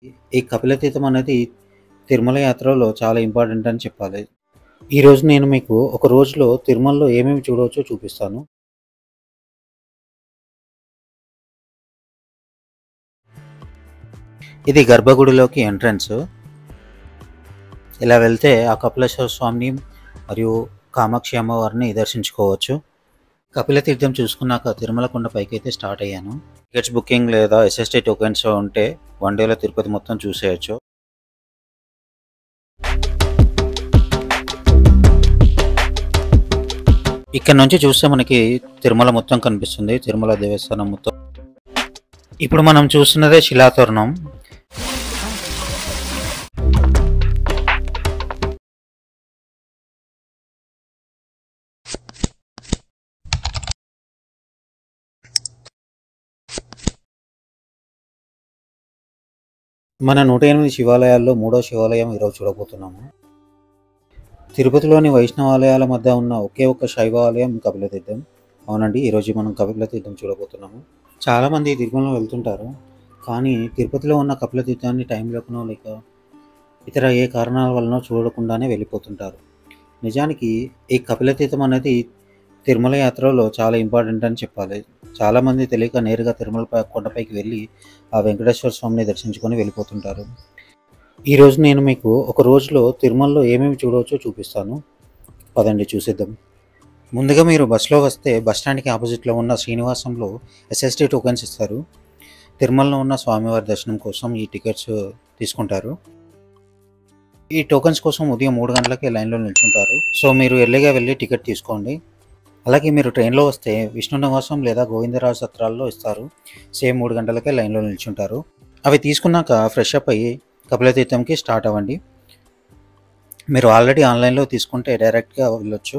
ఈ కపిలతీర్థం అనేది తిరుమల యాత్రలో చాలా ఇంపార్టెంట్ అని చెప్పాలి. ఈరోజు నేను మీకు ఒక రోజులో తిరుమలలో ఏమేమి చూడవచ్చో చూపిస్తాను. ఇది గర్భగుడిలోకి ఎంట్రన్స్. ఇలా వెళ్తే ఆ కపిలేశ్వర స్వామిని మరియు కామాక్షి అమ్మవారిని దర్శించుకోవచ్చు. కపిలతీర్థం చూసుకున్నాక తిరుమల కొండ పైకి అయితే స్టార్ట్ అయ్యాను. టికెట్స్ బుకింగ్ లేదా ఎస్ఎస్టీ టోకెన్స్ ఉంటే 1 డేలో తిరుపతి మొత్తం చూసేయచ్చు. ఇక్కడ నుంచి చూస్తే మనకి తిరుమల మొత్తం కనిపిస్తుంది, తిరుమల దేవస్థానం మొత్తం. ఇప్పుడు మనం చూస్తున్నదే శిలాతోరణం. మన 108 శివాలయాల్లో 3వ శివాలయం ఈరోజు చూడబోతున్నాము. తిరుపతిలోని వైష్ణవాలయాల మధ్య ఉన్న ఒకే ఒక్క శైవాలయం కపిలతీర్థం. అవునండి, ఈరోజు మనం కపిలతీర్థం చూడబోతున్నాము. చాలామంది తిరుమలలో వెళ్తుంటారు, కానీ తిరుపతిలో ఉన్న కపిలతీర్థాన్ని టైం లేకనో లేక ఇతర ఏ కారణాల వలన చూడకుండానే వెళ్ళిపోతుంటారు. నిజానికి ఈ కపిలతీర్థం అనేది తిరుమల యాత్రలో చాలా ఇంపార్టెంట్ అని చెప్పాలి. చాలామంది తెలియక నేరుగా తిరుమల కొండపైకి వెళ్ళి ఆ వెంకటేశ్వర స్వామిని దర్శించుకొని వెళ్ళిపోతుంటారు. ఈరోజు నేను మీకు ఒక రోజులో తిరుమలలో ఏమేమి చూడవచ్చో చూపిస్తాను. పదండి చూసేద్దాం. ముందుగా మీరు బస్సులో వస్తే బస్ స్టాండ్కి ఆపోజిట్లో ఉన్న శ్రీనివాసంలో ఎస్ఎస్టీ టోకెన్స్ ఇస్తారు. తిరుమలలో ఉన్న స్వామివారి దర్శనం కోసం ఈ టికెట్స్ తీసుకుంటారు. ఈ టోకెన్స్ కోసం ఉదయం 3 గంటలకే లైన్లో నిల్చుంటారు. సో మీరు ఎర్లీగా వెళ్ళి టికెట్ తీసుకోండి. అలాగే మీరు ట్రైన్లో వస్తే విష్ణు నివాసం లేదా గోవిందరాజు సత్రాల్లో ఇస్తారు. సేమ్ 3 గంటలకే లైన్లో నిల్చుంటారు. అవి తీసుకున్నాక ఫ్రెష్ అప్ అయ్యి కపిలతీర్థంకి స్టార్ట్ అవ్వండి. మీరు ఆల్రెడీ ఆన్లైన్లో తీసుకుంటే డైరెక్ట్గా వెళ్ళొచ్చు.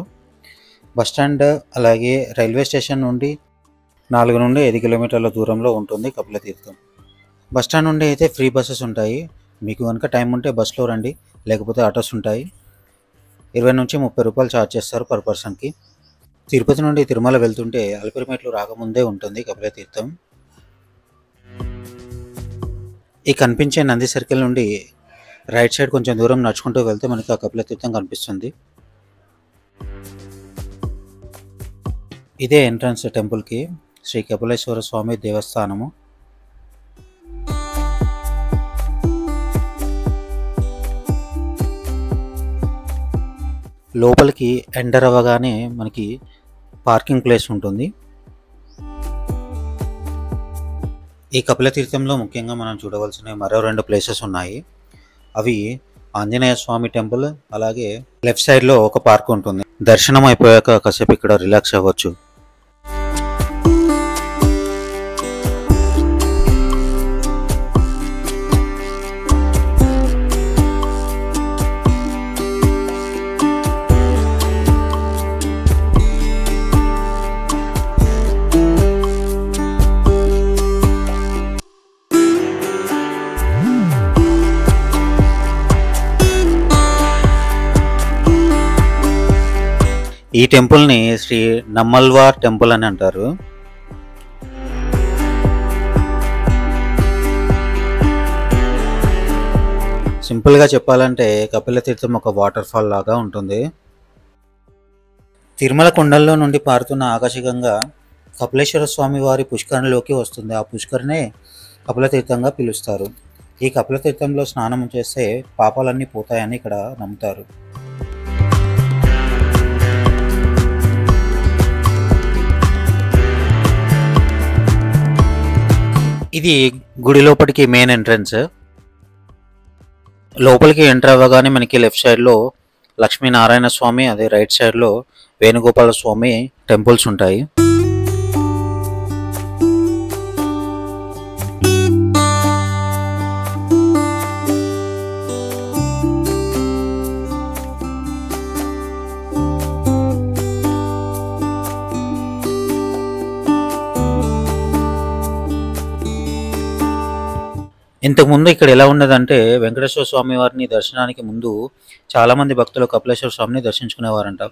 బస్టాండ్ అలాగే రైల్వే స్టేషన్ నుండి 4 నుండి 5 కిలోమీటర్ల దూరంలో ఉంటుంది కపిలతీర్థం. బస్టాండ్ నుండి అయితే ఫ్రీ బస్సెస్ ఉంటాయి. మీకు కనుక టైం ఉంటే బస్సులో రండి, లేకపోతే ఆటోస్ ఉంటాయి. 20 నుంచి 30 రూపాయలు ఛార్జ్ చేస్తారు పర్ పర్సన్కి. తిరుపతి నుండి తిరుమల వెళ్తుంటే అలిపిరిమెట్లు రాకముందే ఉంటుంది కపిలతీర్థం. ఈ కనిపించే నంది సర్కిల్ నుండి రైట్ సైడ్ కొంచెం దూరం నడుచుకుంటూ వెళ్తే మనకి ఆ కపిలతీర్థం కనిపిస్తుంది. ఇదే ఎంట్రన్స్ టెంపుల్కి, శ్రీ కపిలేశ్వర స్వామి దేవస్థానము. లోపలికి ఎంటర్ అవ్వగానే మనకి పార్కింగ్ ప్లేస్ ఉంటుంది. ఈ కపిలతీర్థంలో ముఖ్యంగా మనం చూడవలసిన మరో 2 ప్లేసెస్ ఉన్నాయి. అవి ఆంజనేయ స్వామి టెంపుల్, అలాగే లెఫ్ట్ సైడ్లో ఒక పార్క్ ఉంటుంది. దర్శనం అయిపోయాక కాసేపు ఇక్కడ రిలాక్స్ అవ్వచ్చు. ఈ టెంపుల్ని శ్రీ నమ్మల్వార్ టెంపుల్ అని అంటారు. సింపుల్గా చెప్పాలంటే కపిలతీర్థం ఒక వాటర్ ఫాల్ లాగా ఉంటుంది. తిరుమల కొండల్లో నుండి పారుతున్న ఆకాశగంగా కపిలేశ్వర స్వామి వారి పుష్కరిణిలోకి వస్తుంది. ఆ పుష్కరిణే కపిలతీర్థంగా పిలుస్తారు. ఈ కపిలతీర్థంలో స్నానం చేస్తే పాపాలన్నీ పోతాయని ఇక్కడ నమ్ముతారు. ఇది గుడి లోపలికి మెయిన్ ఎంట్రన్స్. లోపలికి ఎంటర్ అవ్వగానే మనకి లెఫ్ట్ సైడ్లో లక్ష్మీనారాయణ స్వామి, అదే రైట్ సైడ్లో వేణుగోపాల స్వామి టెంపుల్స్ ఉంటాయి. ఇంతకుముందు ఇక్కడ ఎలా ఉన్నదంటే వెంకటేశ్వర స్వామి వారిని దర్శనానికి ముందు చాలామంది భక్తులు కపిలేశ్వర స్వామిని దర్శించుకునేవారంట.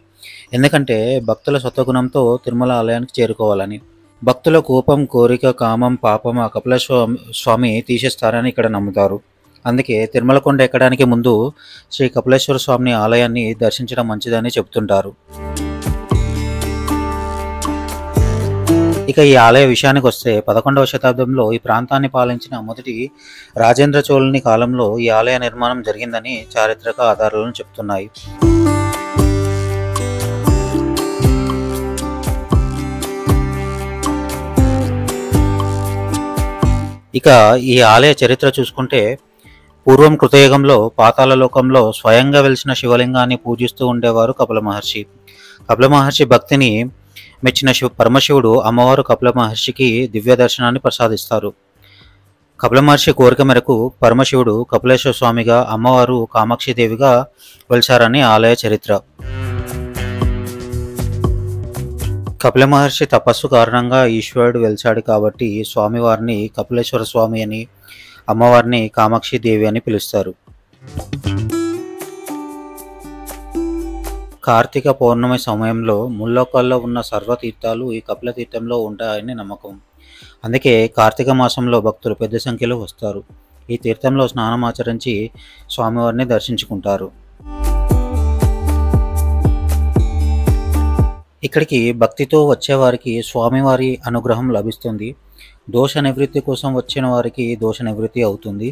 ఎందుకంటే భక్తుల సత్వగుణంతో తిరుమల ఆలయానికి చేరుకోవాలని. భక్తుల కోపం, కోరిక, కామం, పాపం ఆ కపిలేశ్వర స్వామి తీసేస్తారని ఇక్కడ నమ్ముతారు. అందుకే తిరుమల కొండ ఎక్కడానికి ముందు శ్రీ కపిలేశ్వర స్వామి ఆలయాన్ని దర్శించడం మంచిదని చెబుతుంటారు. ఇక ఈ ఆలయ విషయానికి వస్తే 11వ శతాబ్దంలో ఈ ప్రాంతాన్ని పాలించిన మొదటి రాజేంద్ర చోళుని కాలంలో ఈ ఆలయ నిర్మాణం జరిగిందని చారిత్రక ఆధారాలను చెప్తున్నాయి. ఇక ఈ ఆలయ చరిత్ర చూసుకుంటే పూర్వం కృతయుగంలో పాతాళ లోకంలో స్వయంగా వెలిసిన శివలింగాన్ని పూజిస్తూ ఉండేవారు కపిల మహర్షి. కపిల మహర్షి భక్తిని మెచ్చిన పరమశివుడు అమ్మవారు కపిల మహర్షికి దివ్య దర్శనాన్ని ప్రసాదిస్తారు. కపిల మహర్షి కోరిక మేరకు పరమశివుడు కపిలేశ్వర స్వామిగా, అమ్మవారు కామాక్షిదేవిగా వెలిచారని ఆలయ చరిత్ర. కపిల మహర్షి తపస్సు కారణంగా ఈశ్వరుడు వెలిచాడు కాబట్టి స్వామివారిని కపిలేశ్వర స్వామి అని, అమ్మవారిని కామాక్షిదేవి అని పిలుస్తారు. కార్తీక పౌర్ణమి సమయంలో ముల్లోకాల్లో ఉన్న సర్వతీర్థాలు ఈ కపిల తీర్థంలో ఉంటాయని నమ్మకం. అందుకే కార్తీక మాసంలో భక్తులు పెద్ద సంఖ్యలో వస్తారు. ఈ తీర్థంలో స్నానం ఆచరించి స్వామివారిని దర్శించుకుంటారు. ఇక్కడికి భక్తితో వచ్చేవారికి స్వామివారి అనుగ్రహం లభిస్తుంది. దోష నివృత్తి కోసం వచ్చిన వారికి దోష నివృత్తి అవుతుంది.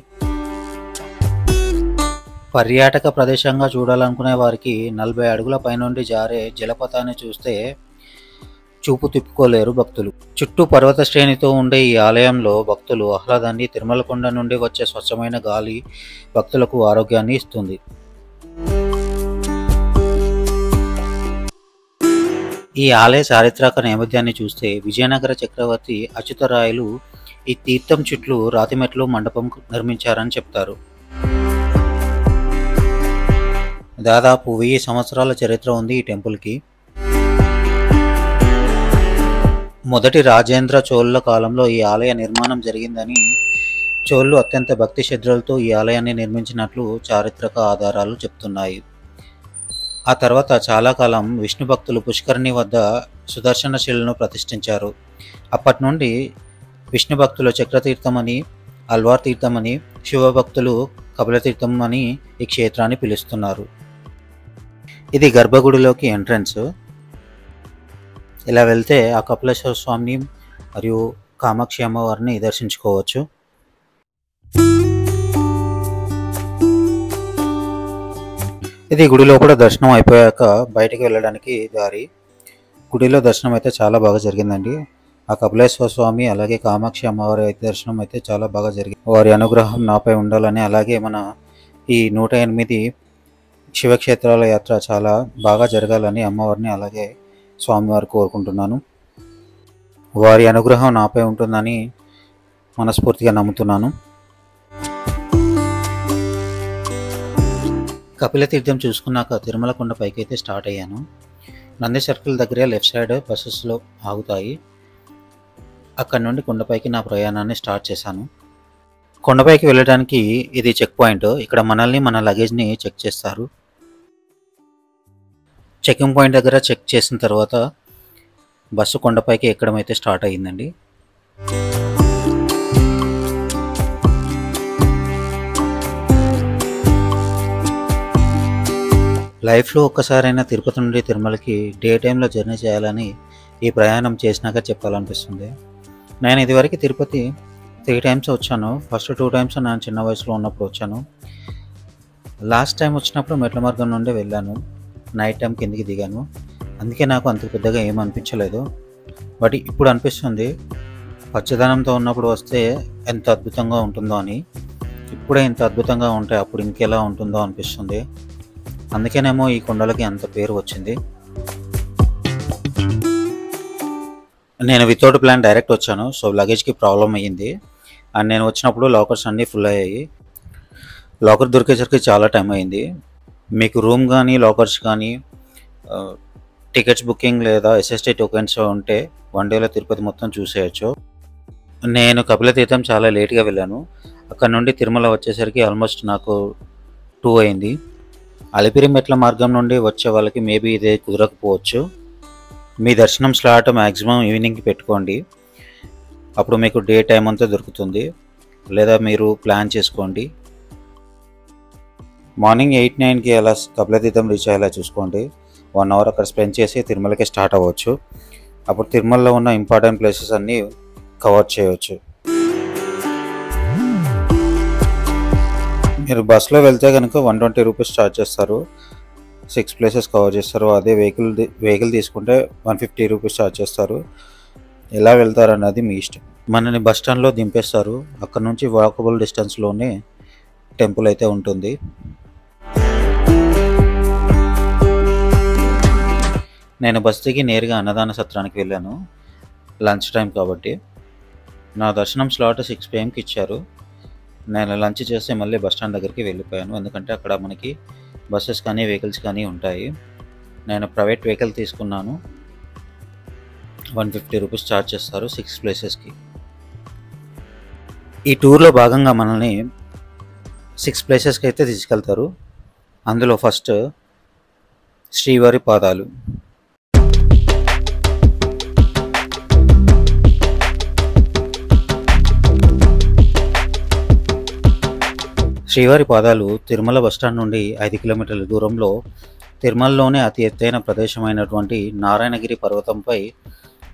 పర్యాటక ప్రదేశంగా చూడాలనుకునే వారికి 40 అడుగుల పైనుండి జారే జలపాతాన్ని చూస్తే చూపు తిప్పుకోలేరు భక్తులు. చుట్టూ పర్వత శ్రేణితో ఉండే ఈ ఆలయంలో భక్తులు ఆహ్లాదాన్ని, తిరుమల కొండ నుండి వచ్చే స్వచ్ఛమైన గాలి భక్తులకు ఆరోగ్యాన్ని ఇస్తుంది. ఈ ఆలయ చారిత్రక నేపథ్యాన్ని చూస్తే విజయనగర చక్రవర్తి అచ్యుతరాయలు ఈ తీర్థం చుట్టూ రాతిమెట్లు మండపం నిర్మించారని చెప్తారు. దాదాపు 1000 సంవత్సరాల చరిత్ర ఉంది ఈ టెంపుల్కి. మొదటి రాజేంద్ర చోళుల కాలంలో ఈ ఆలయ నిర్మాణం జరిగిందని, చోళులు అత్యంత భక్తి శ్రద్ధలతో ఈ ఆలయాన్ని నిర్మించినట్లు చారిత్రక ఆధారాలు చెప్తున్నాయి. ఆ తర్వాత చాలా కాలం విష్ణు భక్తులు పుష్కరిణి వద్ద సుదర్శన శిలను ప్రతిష్ఠించారు. అప్పటి నుండి విష్ణు భక్తులు చక్రతీర్థమని, అల్వార్ తీర్థమని, శివభక్తులు కపిలతీర్థం అని ఈ క్షేత్రాన్ని పిలుస్తున్నారు. ఇది గర్భగుడిలోకి ఎంట్రన్స్. ఇలా వెళ్తే ఆ కపిలేశ్వర స్వామిని మరియు కామాక్షి అమ్మవారిని దర్శించుకోవచ్చు. ఇది గుడి లోపల దర్శనం అయిపోయాక బయటికి వెళ్ళడానికి దారి. గుడిలో దర్శనం అయితే చాలా బాగా జరిగిందండి. ఆ కపిలేశ్వర స్వామి అలాగే కామాక్షి అమ్మవారి దర్శనం అయితే చాలా బాగా జరిగింది. వారి అనుగ్రహం నాపై ఉండాలని, అలాగే మన ఈ 108 శివక్షేత్రాల యాత్ర చాలా బాగా జరగాలని అమ్మవారిని అలాగే స్వామివారు కోరుకుంటున్నాను. వారి అనుగ్రహం నాపై ఉంటుందని మనస్ఫూర్తిగా నమ్ముతున్నాను. కపిల తీర్థం చూసుకున్నాక తిరుమల కొండ పైకి అయితే స్టార్ట్ అయ్యాను. నంది సర్కిల్ దగ్గరే లెఫ్ట్ సైడ్ బస్సెస్లో ఆగుతాయి. అక్కడ నుండి కొండపైకి నా ప్రయాణాన్ని స్టార్ట్ చేశాను. కొండపైకి వెళ్ళడానికి ఇది చెక్ పాయింట్. ఇక్కడ మనల్ని, మన లగేజ్ని చెక్ చేస్తారు. చెకింగ్ పాయింట్ దగ్గర చెక్ చేసిన తర్వాత బస్సు కొండపైకి ఎక్కడం అయితే స్టార్ట్ అయ్యిందండి. లైఫ్లో ఒక్కసారైనా తిరుపతి నుండి తిరుమలకి డే టైంలో జర్నీ చేయాలని ఈ ప్రయాణం చేసినాక చెప్పాలనిపిస్తుంది. నేను ఇదివరకు తిరుపతి 3 టైమ్స్ వచ్చాను. ఫస్ట్ 2 టైమ్స్ నేను చిన్న వయసులో ఉన్నప్పుడు వచ్చాను. లాస్ట్ టైం వచ్చినప్పుడు మెట్ల మార్గం నుండి వెళ్ళాను. నైట్ టైం కిందికి దిగాను. అందుకే నాకు అంత పెద్దగా ఏం అనిపించలేదు. బట్ ఇప్పుడు అనిపిస్తుంది పచ్చదనంతో ఉన్నప్పుడు వస్తే ఎంత అద్భుతంగా ఉంటుందో అని. ఇప్పుడే ఇంత అద్భుతంగా ఉంటే అప్పుడు ఇంకెలా ఉంటుందో అనిపిస్తుంది. అందుకేనేమో ఈ కొండలకి అంత పేరు వచ్చింది. నేను వితౌట్ ప్లాన్ డైరెక్ట్ వచ్చాను. సో లగేజ్కి ప్రాబ్లం అయ్యింది. అండ్ నేను వచ్చినప్పుడు లాకర్స్ అన్నీ ఫుల్ అయ్యాయి. లాకర్ దొరికేసరికి చాలా టైం అయింది. మీకు రూమ్ కానీ, లాకర్స్ కానీ, టికెట్స్ బుకింగ్ లేదా SST టోకెన్స్ ఉంటే 1 డేలో తిరుపతి మొత్తం చూసేయచ్చు. నేను కపిలతీర్థం చాలా లేట్గా వెళ్ళాను. అక్కడ నుండి తిరుమల వచ్చేసరికి ఆల్మోస్ట్ నాకు 2 అయింది. అలిపిరి మెట్ల మార్గం నుండి వచ్చే వాళ్ళకి మేబీ ఇదే కుదరకపోవచ్చు. మీ దర్శనం స్లాట్ మ్యాక్సిమం ఈవినింగ్కి పెట్టుకోండి. అప్పుడు మీకు డే టైం అంతా దొరుకుతుంది. లేదా మీరు ప్లాన్ చేసుకోండి. మార్నింగ్ 8-9కి అలా కపిలతీర్థం రీచ్ అయ్యేలా చూసుకోండి. 1 అవర్ అక్కడ స్పెండ్ చేసి తిరుమలకి స్టార్ట్ అవ్వచ్చు. అప్పుడు తిరుమలలో ఉన్న ఇంపార్టెంట్ ప్లేసెస్ అన్నీ కవర్ చేయవచ్చు. మీరు బస్సులో వెళ్తే కనుక 120 రూపీస్ ఛార్జ్ చేస్తారు. 6 ప్లేసెస్ కవర్ చేస్తారు. అదే వెహికల్ తీసుకుంటే 150 రూపీస్ ఛార్జ్ చేస్తారు. ఎలా వెళ్తారన్నది మీ ఇష్టం. మనని బస్ స్టాండ్లో దింపేస్తారు. అక్కడ నుంచి వాకబుల్ డిస్టెన్స్లోనే టెంపుల్ అయితే ఉంటుంది. నేను బస్ దిగి నేరుగా అన్నదాన సత్రానికి వెళ్ళాను. లంచ్ టైం కాబట్టి నా దర్శనం స్లాట్ 6 PM ఇచ్చారు. నేను లంచ్ చేసి మళ్ళీ బస్ స్టాండ్ దగ్గరికి వెళ్ళిపోయాను. ఎందుకంటే అక్కడ మనకి బస్సెస్ కానీ వెహికల్స్ కానీ ఉంటాయి. నేను ప్రైవేట్ వెహికల్ తీసుకున్నాను. 150 రూపీస్ ఛార్జ్ చేస్తారు 6 ప్లేసెస్కి. ఈ టూర్లో భాగంగా మనల్ని 6 ప్లేసెస్కి అయితే తీసుకెళ్తారు. అందులో ఫస్ట్ శ్రీవారి పాదాలు. శ్రీవారి పాదాలు తిరుమల బస్టాండ్ నుండి 5 కిలోమీటర్ల దూరంలో తిరుమలలోనే అతి ఎత్తైన ప్రదేశమైనటువంటి నారాయణగిరి పర్వతంపై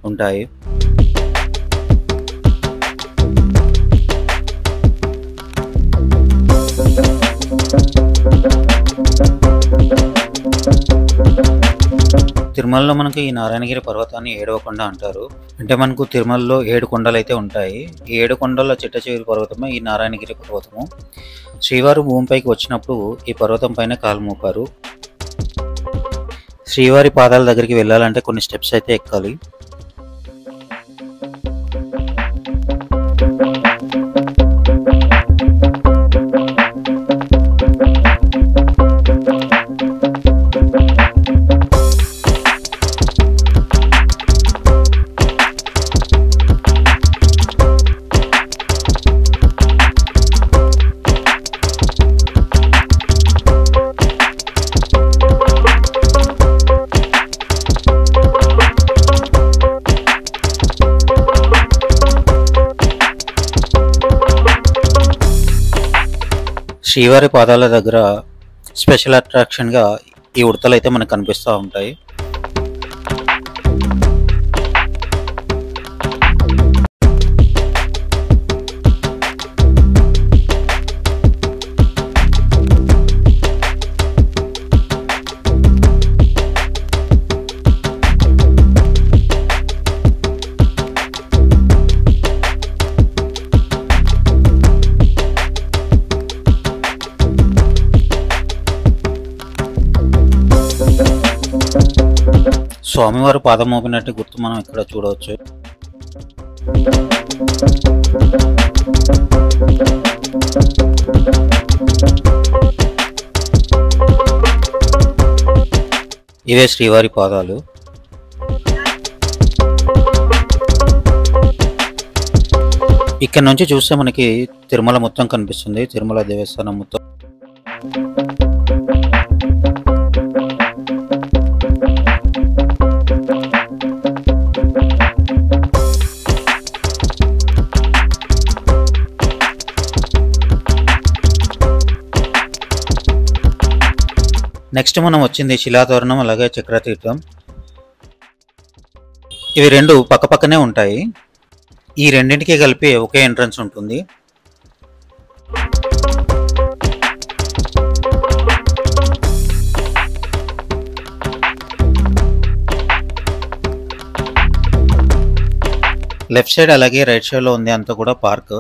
ఉంటాయి. తిరుమలలో మనకి ఈ నారాయణగిరి పర్వతాన్ని 7వ కొండ అంటారు. అంటే మనకు తిరుమలలో 7 కొండలు అయితే ఉంటాయి. ఈ 7 కొండల చిట్ట చివరి పర్వతమే ఈ నారాయణగిరి పర్వతము. శ్రీవారు భూమిపైకి వచ్చినప్పుడు ఈ పర్వతం పైన కాలు మోపారు. శ్రీవారి పాదాల దగ్గరికి వెళ్ళాలంటే కొన్ని స్టెప్స్ అయితే ఎక్కాలి. శ్రీవారి పాదాల దగ్గర స్పెషల్ అట్రాక్షన్గా ఈ ఉడతలు అయితే మనకు కనిపిస్తూ ఉంటాయి. స్వామివారు పాదం మోపినట్టు గుర్తు మనం ఇక్కడ చూడవచ్చు. ఇవే శ్రీవారి పాదాలు. ఇక్కడ నుంచి చూస్తే మనకి తిరుమల మొత్తం కనిపిస్తుంది. తిరుమల దేవస్థానం మొత్తం. నెక్స్ట్ మనం వచ్చింది శిలాతోరణం, అలాగే చక్రతీర్థం. ఇవి రెండు పక్కపక్కనే ఉంటాయి. ఈ రెండింటికి కలిపి ఒకే ఎంట్రన్స్ ఉంటుంది. లెఫ్ట్ సైడ్ అలాగే రైట్ సైడ్లో ఉంది అంతా కూడా పార్క్.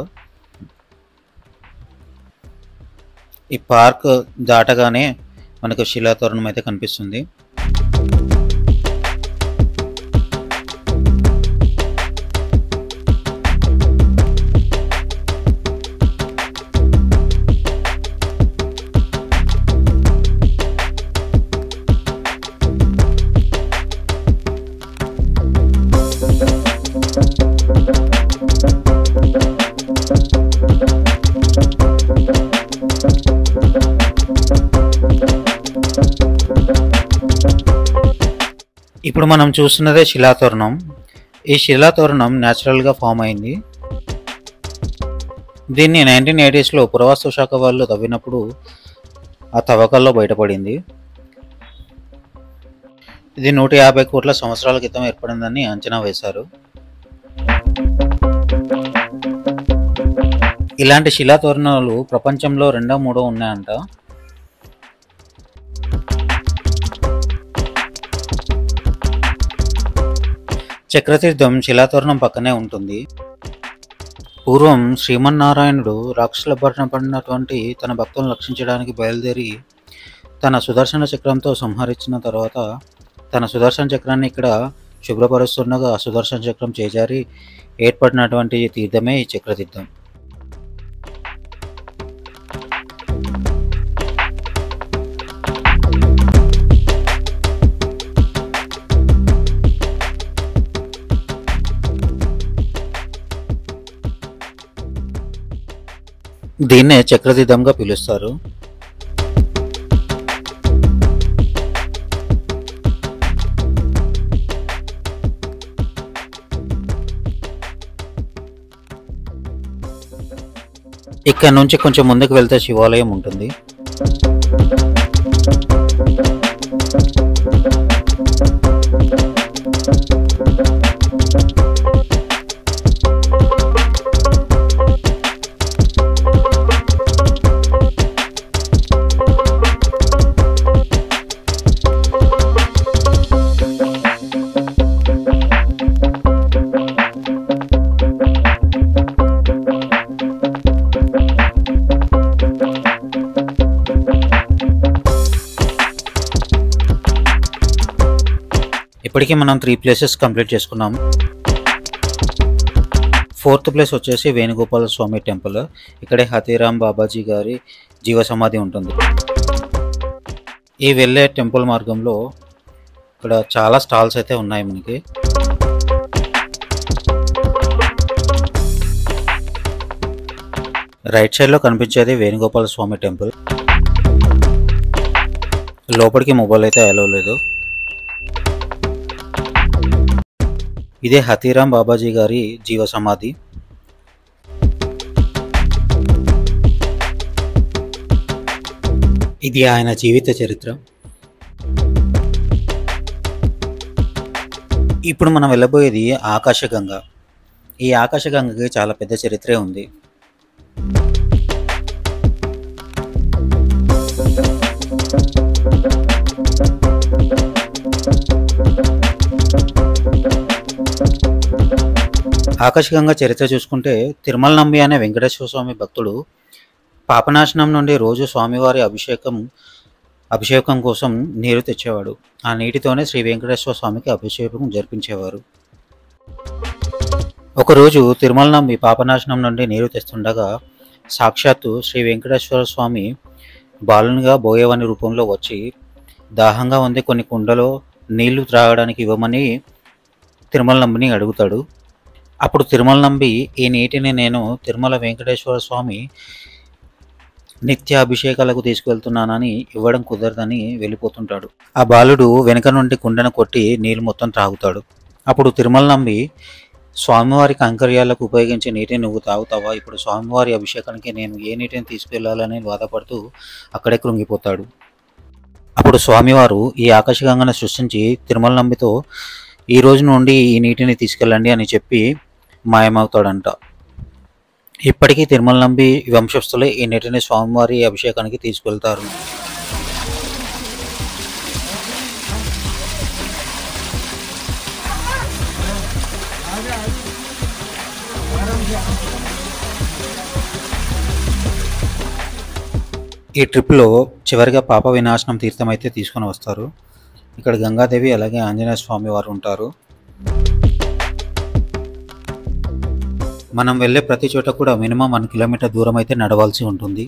ఈ పార్క్ దాటగానే మనకు శిలాతోరణం అయితే కనిపిస్తుంది. ఇప్పుడు మనం చూస్తున్నదే శిలాతోరణం. ఈ శిలాతోరణం న్యాచురల్గా ఫామ్ అయింది. దీన్ని 1980sలో పురావస్తు శాఖ వాళ్ళు తవ్వినప్పుడు ఆ తవ్వకాల్లో బయటపడింది. ఇది 150 కోట్ల సంవత్సరాల క్రితం ఏర్పడిందని అంచనా వేశారు. ఇలాంటి శిలా తోరణాలు ప్రపంచంలో రెండో మూడో ఉన్నాయంట. చక్రతీర్థం శిలాతోరణం పక్కనే ఉంటుంది. పూర్వం శ్రీమన్నారాయణుడు రాక్షసుల బారిన పడినటువంటి తన భక్తులను రక్షించడానికి బయలుదేరి తన సుదర్శన చక్రంతో సంహరించిన తర్వాత తన సుదర్శన చక్రాన్ని ఇక్కడ శుభ్రపరుస్తుండగా ఆ సుదర్శన చక్రం చేజారి ఏర్పడినటువంటి తీర్థమే ఈ చక్రతీర్థం. దీన్నే చక్రతీర్థంగా పిలుస్తారు. ఇక్కడ నుంచి కొంచెం ముందుకు వెళ్తే శివాలయం ఉంటుంది. ఇప్పటికీ మనం 3 ప్లేసెస్ కంప్లీట్ చేసుకున్నాం. 4th ప్లేస్ వచ్చేసి వేణుగోపాల స్వామి టెంపుల్. ఇక్కడే హతీరామ్ బాబాజీ గారి జీవ సమాధి ఉంటుంది. ఈ వెళ్ళే టెంపుల్ మార్గంలో ఇక్కడ చాలా స్టాల్స్ అయితే ఉన్నాయి మనకి. రైట్ సైడ్లో కనిపించేది వేణుగోపాల స్వామి టెంపుల్. లోపలికి మొబైల్ అయితే అలౌ లేదు. ఇదే హతీరామ్ బాబాజీ గారి జీవ సమాధి. ఇది ఆయన జీవిత చరిత్ర. ఇప్పుడు మనం వెళ్ళబోయేది ఆకాశగంగ. ఈ ఆకాశగంగకి చాలా పెద్ద చరిత్రే ఉంది. ఆకాశగంగ చరిత్ర చూసుకుంటే తిరుమల నంబి అనే వెంకటేశ్వర స్వామి భక్తుడు పాపనాశనం నుండి రోజు స్వామివారి అభిషేకం కోసం నీరు తెచ్చేవాడు. ఆ నీటితోనే శ్రీ వెంకటేశ్వర స్వామికి అభిషేకం జరిపించేవారు. ఒకరోజు తిరుమల నంబి పాపనాశనం నుండి నీరు తెస్తుండగా సాక్షాత్తు శ్రీ వెంకటేశ్వర స్వామి బాలునిగా బోయవాని రూపంలో వచ్చి దాహంగా ఉంది కొన్ని కుండలో నీళ్లు త్రాగడానికి ఇవ్వమని తిరుమల నంబిని అడుగుతాడు. అప్పుడు తిరుమల నంబి ఈ నీటిని నేను తిరుమల వెంకటేశ్వర స్వామి నిత్య అభిషేకాలకు తీసుకువెళ్తున్నానని ఇవ్వడం కుదరదని వెళ్ళిపోతుంటాడు. ఆ బాలుడు వెనక నుండి కుండను కొట్టి నీళ్ళు మొత్తం త్రాగుతాడు. అప్పుడు తిరుమల నంబి స్వామివారి కైంకర్యాలకు ఉపయోగించే నీటిని నువ్వు తాగుతావా? ఇప్పుడు స్వామివారి అభిషేకానికి నేను ఏ నీటిని తీసుకెళ్లాలని బాధపడుతూ అక్కడే కృంగిపోతాడు. అప్పుడు స్వామివారు ఈ ఆకాశగంగను సృష్టించి తిరుమల నంబితో ఈ రోజు నుండి ఈ నీటిని తీసుకెళ్ళండి అని చెప్పి మాయమవుతాడంట. ఇప్పటికీ తిరుమల నంబి వంశస్థులే ఈ నీటిని స్వామివారి అభిషేకానికి తీసుకెళ్తారు. ఈ ట్రిప్లో చివరిగా పాప వినాశనం తీర్థం అయితే తీసుకొని వస్తారు. ఇక్కడ గంగాదేవి అలాగే ఆంజనేయ స్వామి వారు ఉంటారు. మనం వెళ్ళే ప్రతి చోట కూడా మినిమం 1 కిలోమీటర్ దూరం అయితే నడవాల్సి ఉంటుంది.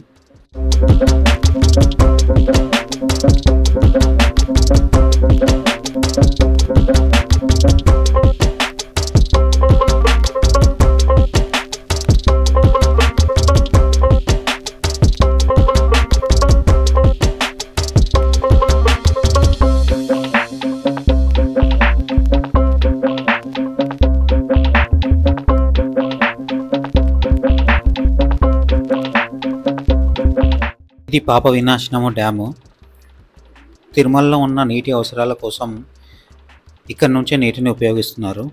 ఇది పాప వినాశనము డ్యాము. తిరుమలలో ఉన్న నీటి అవసరాల కోసం ఇక్కడ నుంచే నీటిని ఉపయోగిస్తున్నారు.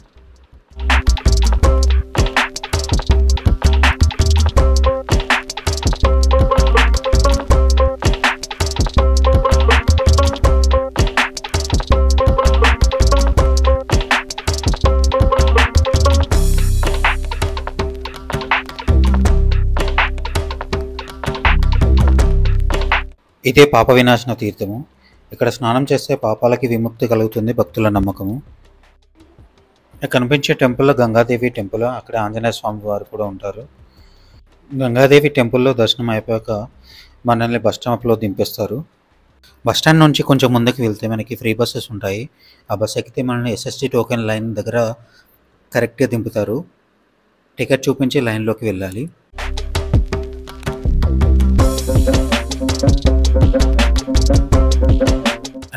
ఇదే పాప వినాశన తీర్థము. ఇక్కడ స్నానం చేస్తే పాపాలకి విముక్తి కలుగుతుంది భక్తుల నమ్మకము. ఇక్కడ కనిపించే టెంపుల్లో గంగాదేవి టెంపుల్, అక్కడ ఆంజనేయ స్వామి వారు కూడా ఉంటారు. గంగాదేవి టెంపుల్లో దర్శనం అయిపోయాక మనల్ని బస్ స్టాప్లో దింపేస్తారు. బస్ స్టాండ్ నుంచి కొంచెం ముందుకు వెళ్తే మనకి ఫ్రీ బస్సెస్ ఉంటాయి. ఆ బస్ ఎక్కితే మనల్ని ఎస్ఎస్టీ టోకెన్ లైన్ దగ్గర కరెక్ట్గా దింపుతారు. టికెట్ చూపించి లైన్లోకి వెళ్ళాలి.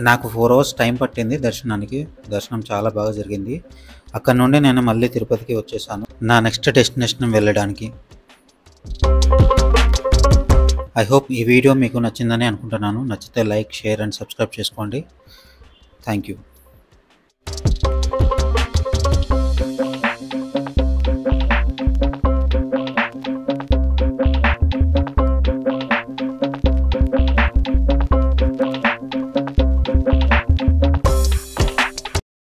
నాకు 4 hours టైం పట్టింది దర్శనానికి. దర్శనం చాలా బాగా జరిగింది. అక్కడ నుండి నేను మళ్ళీ తిరుపతికి వచ్చేసాను నా నెక్స్ట్ డెస్టినేషన్ వెళ్ళడానికి. ఐ హోప్ ఈ వీడియో మీకు నచ్చిందని అనుకుంటున్నాను. నచ్చితే లైక్, షేర్ అండ్ సబ్స్క్రైబ్ చేసుకోండి. Thank you.